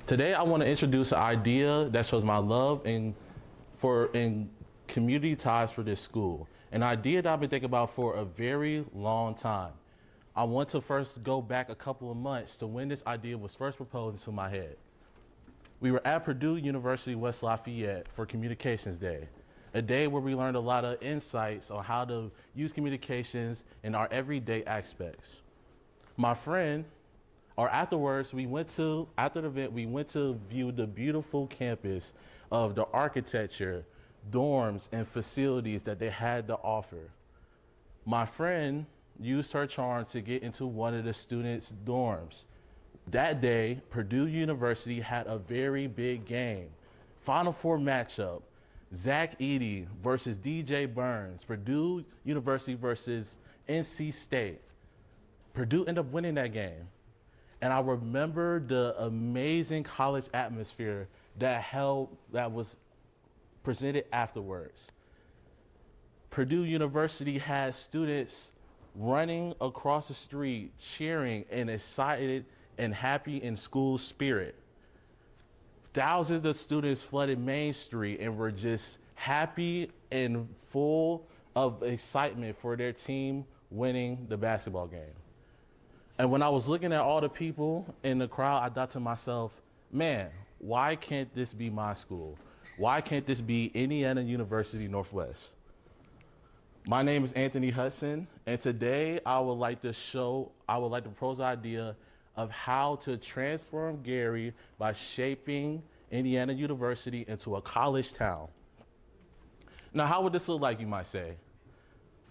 Today, I want to introduce an idea that shows my love and community ties for this school. An idea that I've been thinking about for a very long time. I want to first go back a couple of months to when this idea was first proposed into my head. We were at Purdue University West Lafayette for Communications Day, a day where we learned a lot of insights on how to use communications in our everyday aspects. My friend, afterwards, after the event, we went to view the beautiful campus of the architecture, dorms, and facilities that they had to offer. My friend used her charm to get into one of the students' dorms. That day, Purdue University had a very big game. Final Four matchup, Zach Edey versus DJ Burns, Purdue University versus NC State. Purdue ended up winning that game. And I remember the amazing college atmosphere that was presented afterwards. Purdue University had students running across the street, cheering and excited and happy in school spirit. Thousands of students flooded Main Street and were just happy and full of excitement for their team winning the basketball game. And when I was looking at all the people in the crowd, I thought to myself, man, why can't this be my school? Why can't this be Indiana University Northwest? My name is Anthony Hudson, and today I would like to propose the idea of how to transform Gary by shaping Indiana University into a college town. Now, how would this look like, you might say?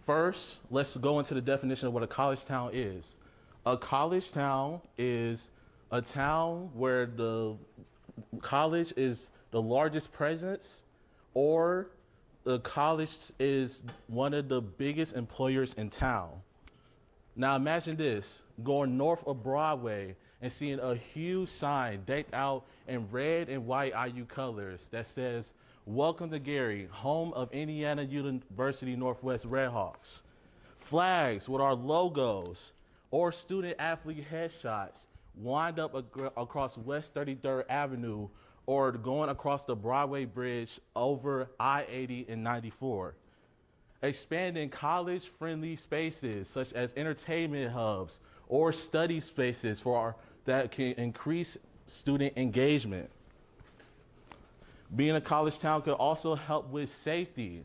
First, let's go into the definition of what a college town is. A college town is a town where the college is the largest presence, or the college is one of the biggest employers in town. Now imagine this, going north of Broadway and seeing a huge sign decked out in red and white IU colors that says, "Welcome to Gary, home of Indiana University Northwest Redhawks." Flags with our logos or student athlete headshots wind up across West 33rd Avenue or going across the Broadway Bridge over I-80 and 94. Expanding college-friendly spaces such as entertainment hubs or study spaces that can increase student engagement. Being a college town could also help with safety.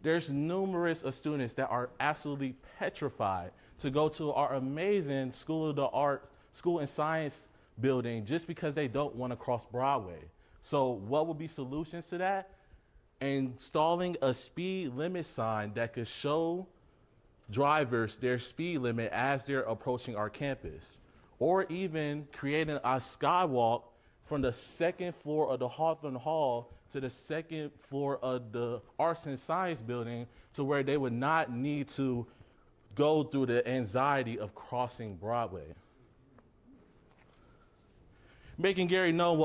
There's numerous of students that are absolutely petrified to go to our amazing School of the Art, School and Science building just because they don't want to cross Broadway. So what would be solutions to that? Installing a speed limit sign that could show drivers their speed limit as they're approaching our campus. Or even creating a skywalk from the second floor of the Hawthorne Hall to the second floor of the Arts and Science building to where they would not need to go through the anxiety of crossing Broadway. Making Gary known will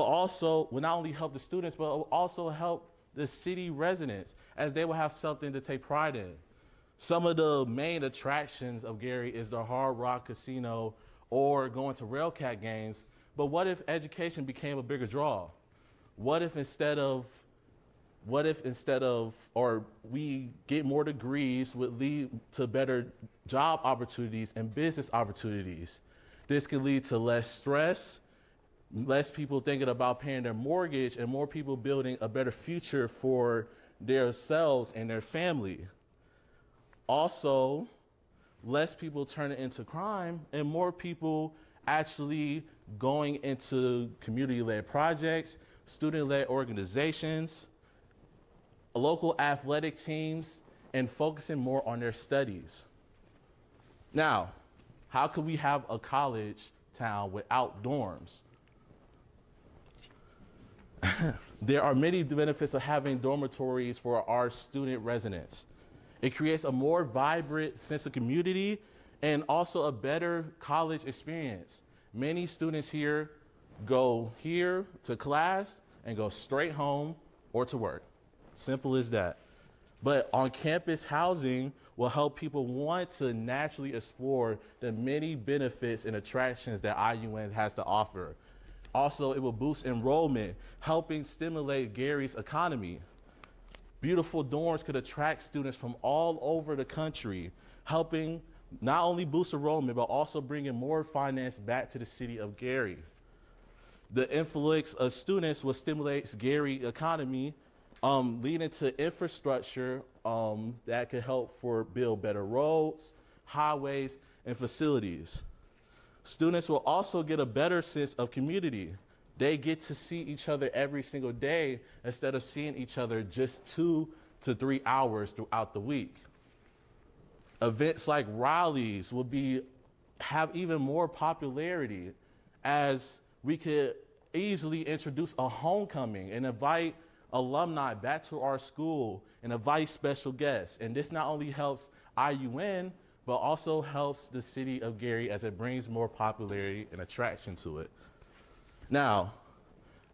not only help the students, but will also help the city residents, as they will have something to take pride in. Some of the main attractions of Gary is the Hard Rock Casino or going to Railcat games, but what if education became a bigger draw? What if instead of we get more degrees would lead to better job opportunities and business opportunities? This could lead to less stress, less people thinking about paying their mortgage, and more people building a better future for themselves and their family. Also, less people turning into crime and more people actually going into community-led projects, student-led organizations, local athletic teams, and focusing more on their studies. Now, how could we have a college town without dorms? There are many benefits of having dormitories for our student residents. It creates a more vibrant sense of community and also a better college experience. Many students here go here to class and go straight home or to work. Simple as that. But on-campus housing will help people want to naturally explore the many benefits and attractions that IUN has to offer. Also, it will boost enrollment, helping stimulate Gary's economy. Beautiful dorms could attract students from all over the country, helping not only boost enrollment, but also bringing more finance back to the city of Gary. The influx of students will stimulate Gary's economy, leading to infrastructure that could help for build better roads, highways, and facilities. Students will also get a better sense of community. They get to see each other every single day instead of seeing each other just 2 to 3 hours throughout the week. Events like rallies will have even more popularity, as we could easily introduce a homecoming and invite alumni back to our school and invite special guests. And this not only helps IUN, but also helps the city of Gary as it brings more popularity and attraction to it. Now,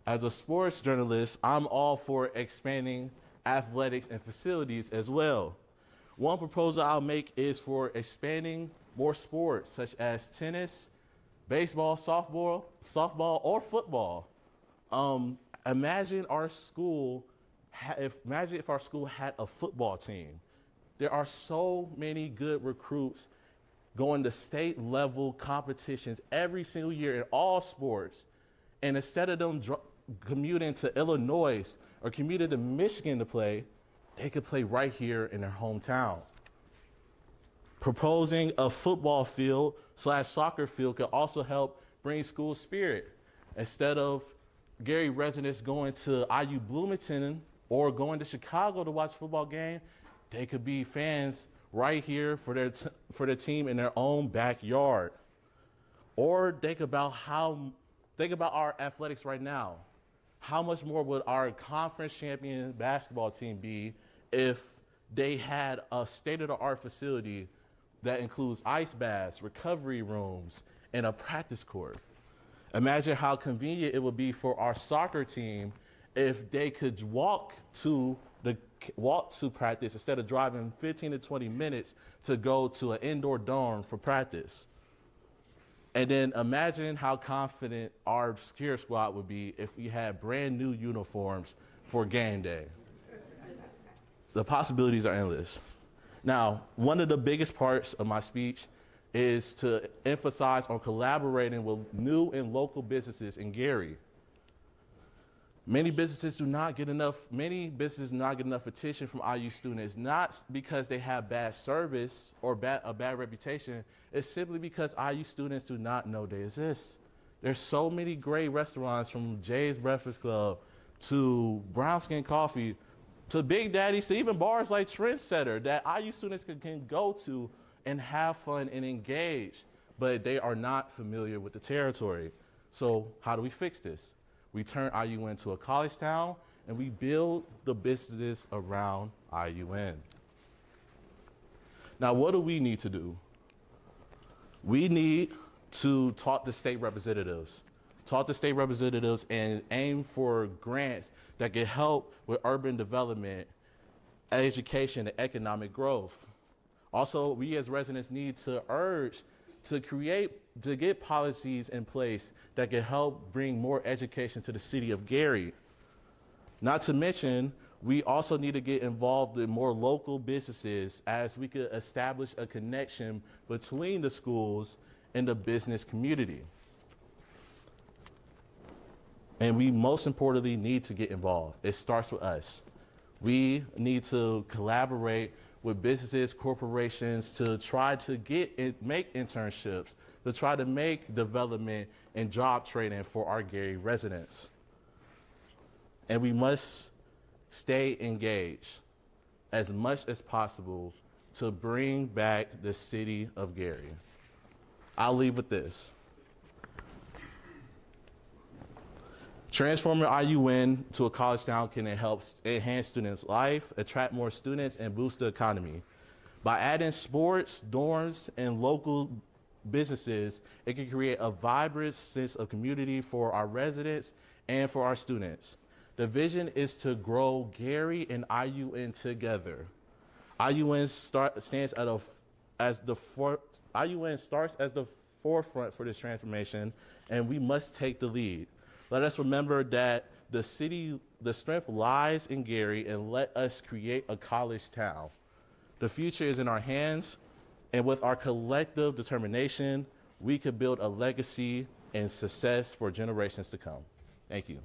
as a sports journalist, I'm all for expanding athletics and facilities as well. One proposal I'll make is for expanding more sports such as tennis, baseball, softball, or football. Imagine if our school had a football team. There are so many good recruits going to state level competitions every single year in all sports. And instead of them commuting to Illinois or commuting to Michigan to play, they could play right here in their hometown. Proposing a football field / soccer field could also help bring school spirit. Instead of Gary residents going to IU Bloomington or going to Chicago to watch a football game, they could be fans right here for their team in their own backyard. Or think about our athletics right now. How much more would our conference champion basketball team be if they had a state-of-the-art facility that includes ice baths, recovery rooms, and a practice court? Imagine how convenient it would be for our soccer team if they could walk to practice instead of driving 15 to 20 minutes to go to an indoor dorm for practice. And then imagine how confident our cheer squad would be if we had brand new uniforms for game day. The possibilities are endless. Now, one of the biggest parts of my speech is to emphasize on collaborating with new and local businesses in Gary. Many businesses do not get enough attention from IU students, not because they have bad service or a bad reputation. It's simply because IU students do not know they exist. There's so many great restaurants, from Jay's Breakfast Club to Brown Skin Coffee to Big Daddy's to even bars like Trendsetter that IU students can go to and have fun and engage, but they are not familiar with the territory. So how do we fix this? We turn IUN into a college town, and we build the businesses around IUN. Now, what do we need to do? We need to talk to state representatives. And aim for grants that can help with urban development, education, and economic growth. Also, we as residents need to urge to get policies in place that can help bring more education to the city of Gary. Not to mention, we also need to get involved in more local businesses, as we could establish a connection between the schools and the business community. And we most importantly need to get involved. It starts with us. We need to collaborate with businesses, corporations, to try to make internships, to try to make development and job training for our Gary residents. And we must stay engaged as much as possible to bring back the city of Gary. I'll leave with this. Transforming IUN to a college town can help enhance students' life, attract more students, and boost the economy. By adding sports, dorms, and local businesses, it can create a vibrant sense of community for our residents and for our students. The vision is to grow Gary and IUN together. IUN starts as the forefront for this transformation, and we must take the lead. Let us remember that the strength lies in Gary, and let us create a college town. The future is in our hands, and with our collective determination, we could build a legacy and success for generations to come. Thank you.